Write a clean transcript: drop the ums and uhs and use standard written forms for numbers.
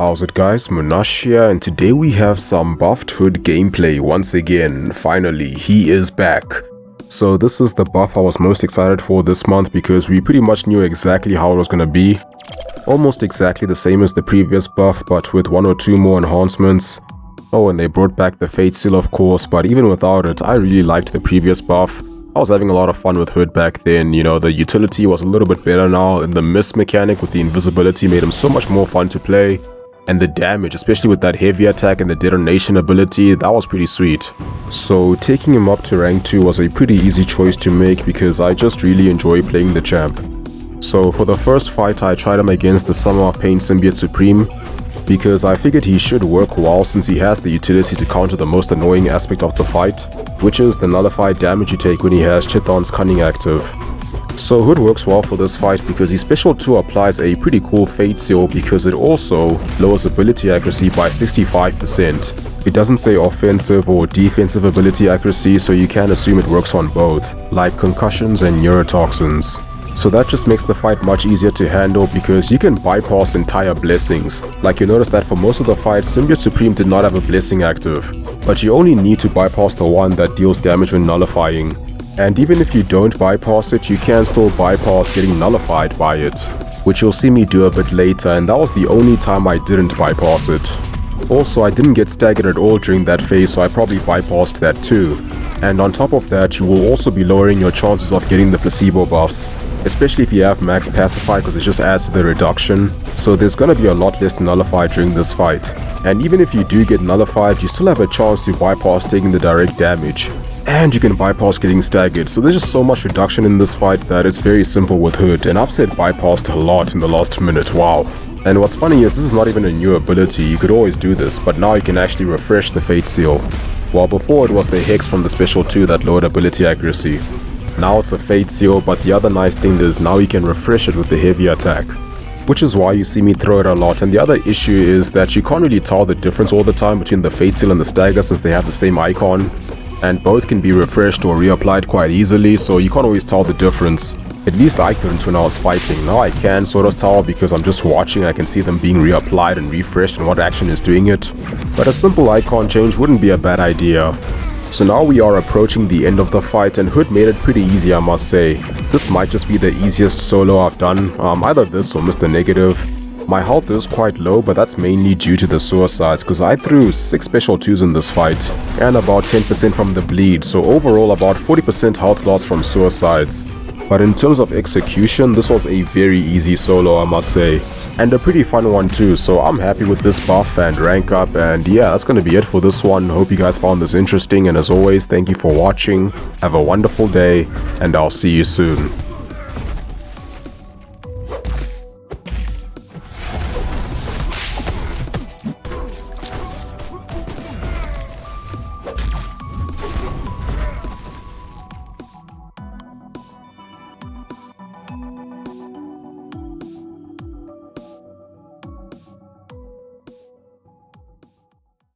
How's it guys, Munash here, and today we have some buffed Hood gameplay once again. Finally, he is back. So this is the buff I was most excited for this month because we pretty much knew exactly how it was gonna be. Almost exactly the same as the previous buff, but with one or two more enhancements. Oh, and they brought back the Fate Seal of course, but even without it, I really liked the previous buff. I was having a lot of fun with Hood back then. You know, the utility was a little bit better now, and the miss mechanic with the invisibility made him so much more fun to play. And the damage, especially with that heavy attack and the detonation ability, that was pretty sweet. So taking him up to rank 2 was a pretty easy choice to make because I just really enjoy playing the champ. So for the first fight I tried him against the Summer of Pain Symbiote Supreme because I figured he should work well since he has the utility to counter the most annoying aspect of the fight, which is the nullified damage you take when he has Chithon's Cunning active. So Hood works well for this fight because his special 2 applies a pretty cool Fate Seal because it also lowers ability accuracy by 65%. It doesn't say offensive or defensive ability accuracy, so you can assume it works on both, like concussions and neurotoxins. So that just makes the fight much easier to handle because you can bypass entire blessings. Like you notice that for most of the fight, Symbiote Supreme did not have a blessing active, but you only need to bypass the one that deals damage when nullifying. And even if you don't bypass it, you can still bypass getting nullified by it, which you'll see me do a bit later, and that was the only time I didn't bypass it. Also, I didn't get staggered at all during that phase, so I probably bypassed that too. And on top of that, you will also be lowering your chances of getting the placebo buffs, especially if you have max pacify because it just adds to the reduction. So there's gonna be a lot less nullified during this fight. And even if you do get nullified, you still have a chance to bypass taking the direct damage. And you can bypass getting staggered, so there's just so much reduction in this fight that it's very simple with Hood, and I've said bypassed a lot in the last minute, wow. And what's funny is this is not even a new ability, you could always do this, but now you can actually refresh the Fate Seal. While before it was the Hex from the special 2 that lowered ability accuracy. Now it's a Fate Seal, but the other nice thing is now you can refresh it with the heavy attack. Which is why you see me throw it a lot, and the other issue is that you can't really tell the difference all the time between the Fate Seal and the Stagger since they have the same icon. And both can be refreshed or reapplied quite easily, so you can't always tell the difference. At least I couldn't when I was fighting. Now I can sort of tell because I'm just watching, I can see them being reapplied and refreshed and what action is doing it. But a simple icon change wouldn't be a bad idea. So now we are approaching the end of the fight, and Hood made it pretty easy, I must say. This might just be the easiest solo I've done, either this or Mr. Negative. My health is quite low, but that's mainly due to the suicides because I threw 6 special 2s in this fight and about 10% from the bleed, so overall about 40% health loss from suicides. But in terms of execution, this was a very easy solo, I must say, and a pretty fun one too, so I'm happy with this buff and rank up. And yeah, that's gonna be it for this one. Hope you guys found this interesting, and as always, thank you for watching. Have a wonderful day, and I'll see you soon.